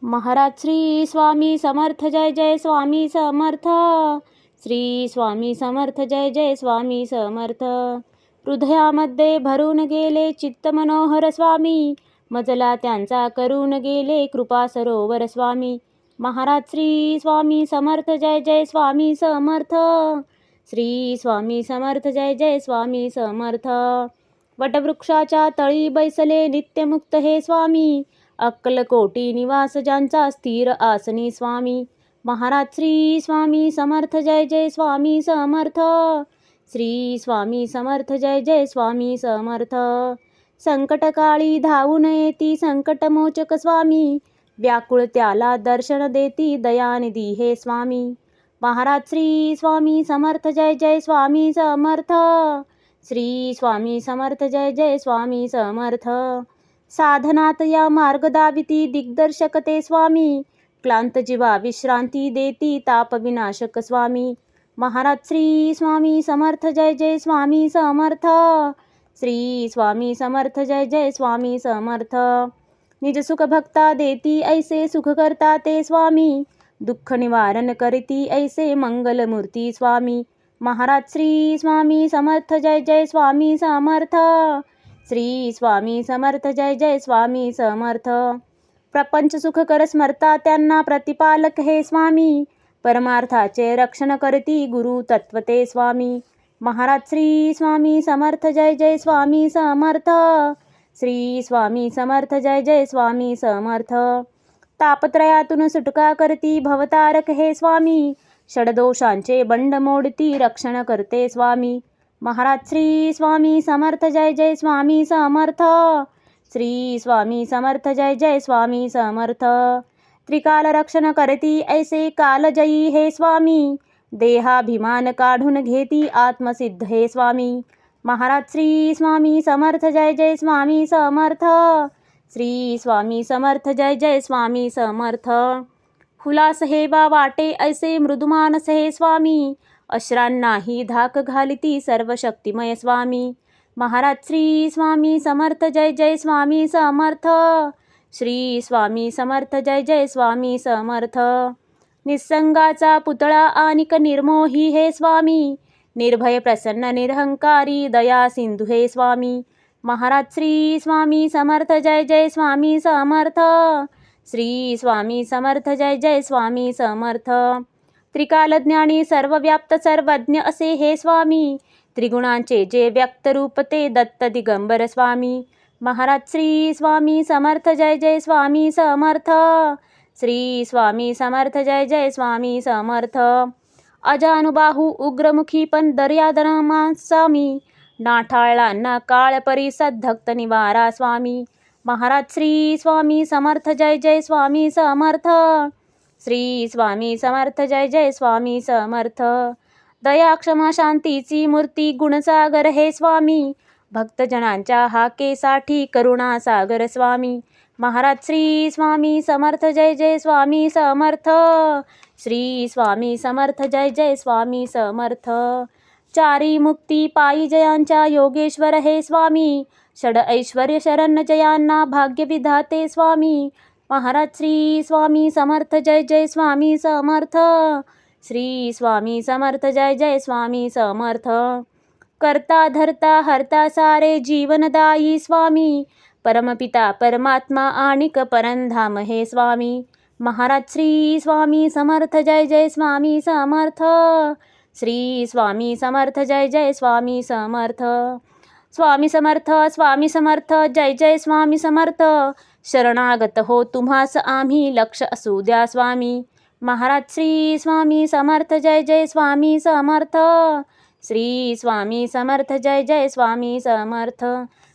महाराज श्री स्वामी समर्थ जय जय स्वामी समर्थ. श्री स्वामी समर्थ जय जय स्वामी समर्थ. हृदयामध्ये भरून गेले चित्त मनोहर स्वामी, मजला त्यांचा करून गेले कृपा सरोवर स्वामी. महाराज श्री स्वामी समर्थ जय जय स्वामी समर्थ. श्री स्वामी समर्थ जय जय स्वामी समर्थ. वटवृक्षाच्या तळी बैसले नित्यमुक्त हे स्वामी, अक्कलकोटी निवास ज्यांचा स्थिर आसनी स्वामी. महाराज श्री स्वामी समर्थ जय जय स्वामी समर्थ. श्री स्वामी समर्थ जय जय स्वामी समर्थ. संकटकाळी धावून येती संकटमोचक स्वामी, व्याकुळ त्याला दर्शन देती दयानिधी हे स्वामी. महाराज श्री स्वामी समर्थ जय जय स्वामी समर्थ. श्री स्वामी समर्थ जय जय स्वामी समर्थ. साधनात या मार्ग दाविती दिग्दर्शक ते स्वामी, क्लांत जीवा विश्रांती देती ताप विनाशक स्वामी. महाराज श्री स्वामी समर्थ जय जय स्वामी समर्थ. श्री स्वामी समर्थ जय जय स्वामी समर्थ. निज सुख भक्ता देती ऐसे सुख करता ते स्वामी, दुःख निवारण करती ऐसे मंगलमूर्ती स्वामी. महाराज श्री स्वामी समर्थ जय जय स्वामी समर्थ. श्री स्वामी समर्थ जय जय स्वामी समर्थ. प्रपंच सुख कर स्मरता त्यांना प्रतिपालक हे स्वामी, परमार्थाचे रक्षण करती गुरु तत्वते स्वामी. महाराज श्री स्वामी समर्थ जय जय स्वामी समर्थ. श्री स्वामी समर्थ जय जय स्वामी समर्थ. तापत्रयातून सुटका करती भवतारक हे स्वामी, षडदोषांचे बंड मोडती रक्षण करते स्वामी. महाराज श्री स्वामी समर्थ जय जय स्वामी समर्थ. श्री स्वामी समर्थ जय जय स्वामी समर्थ. त्रिकाल रक्षण करती ऐसे कालजयी हे स्वामी, देहाभिमान काढून घेती आत्मसिद्ध हे स्वामी. महाराज श्री स्वामी समर्थ जय जय स्वामी समर्थ. श्री स्वामी समर्थ जय जय स्वामी समर्थ. हुलास हे बा वाटे ऐसे मृदुमानस हे स्वामी, अश्रांनाही धाक घालिती सर्व शक्तिमय स्वामी. महाराज श्री स्वामी समर्थ जय जय स्वामी समर्थ. श्री स्वामी समर्थ जय जय स्वामी समर्थ. निसंगाचा पुतळा आनिक निर्मोही हे स्वामी, निर्भय प्रसन्न निरहंकारी दया सिंधू हे स्वामी. महाराज श्री स्वामी समर्थ जय जय स्वामी समर्थ. श्री स्वामी समर्थ जय जय स्वामी समर्थ. त्रिकालज्ञानी सर्वव्याप्त सर्वज्ञ असे हे स्वामी, त्रिगुणांचे जे व्यक्त रूप ते दत्त दिगंबर स्वामी. महाराज श्री स्वामी समर्थ जय जय स्वामी समर्थ. श्री स्वामी समर्थ जय जय स्वामी समर्थ. अजानुबाहू उग्रमुखी पण दर्यादनमा स्वामी, नाठाळला ना काळ परिसद धक्त निवारा स्वामी. महाराज श्री स्वामी समर्थ जय जय स्वामी समर्थ. श्री स्वामी समर्थ जय जय स्वामी समर्थ. दया क्षमा शांतीची मूर्ती गुणसागर हे स्वामी, भक्तजनांच्या हाकेसाठी करुणा सागर स्वामी. महाराज श्री स्वामी समर्थ जय जय स्वामी समर्थ. श्री स्वामी समर्थ जय जय स्वामी समर्थ. चारी मुक्ती पायी जयांच्या योगेश्वर हे स्वामी, षड ऐश्वर्य शरण जयांना भाग्य विधाते स्वामी. महाराज श्री स्वामी समर्थ जय जय स्वामी समर्थ. श्री स्वामी समर्थ जय जय स्वामी समर्थ. करता धरता हरता सारे जीवनदायी स्वामी, परमपिता परमात्मा आणिक परमधाम हे स्वामी. महाराज श्री स्वामी समर्थ जय जय स्वामी समर्थ. श्री स्वामी समर्थ जय जय स्वामी समर्थ. स्वामी समर्थ स्वामी समर्थ जय जय स्वामी समर्थ. शरणागत हो तुम्हास आम्ही लक्ष असू द्या स्वामी. महाराज श्री स्वामी समर्थ जय जय स्वामी समर्थ. श्री स्वामी समर्थ जय जय स्वामी समर्थ.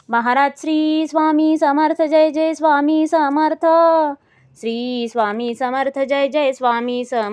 महाराज श्री स्वामी समर्थ जय जय स्वामी समर्थ. श्री स्वामी समर्थ जय जय स्वामी समर्थ.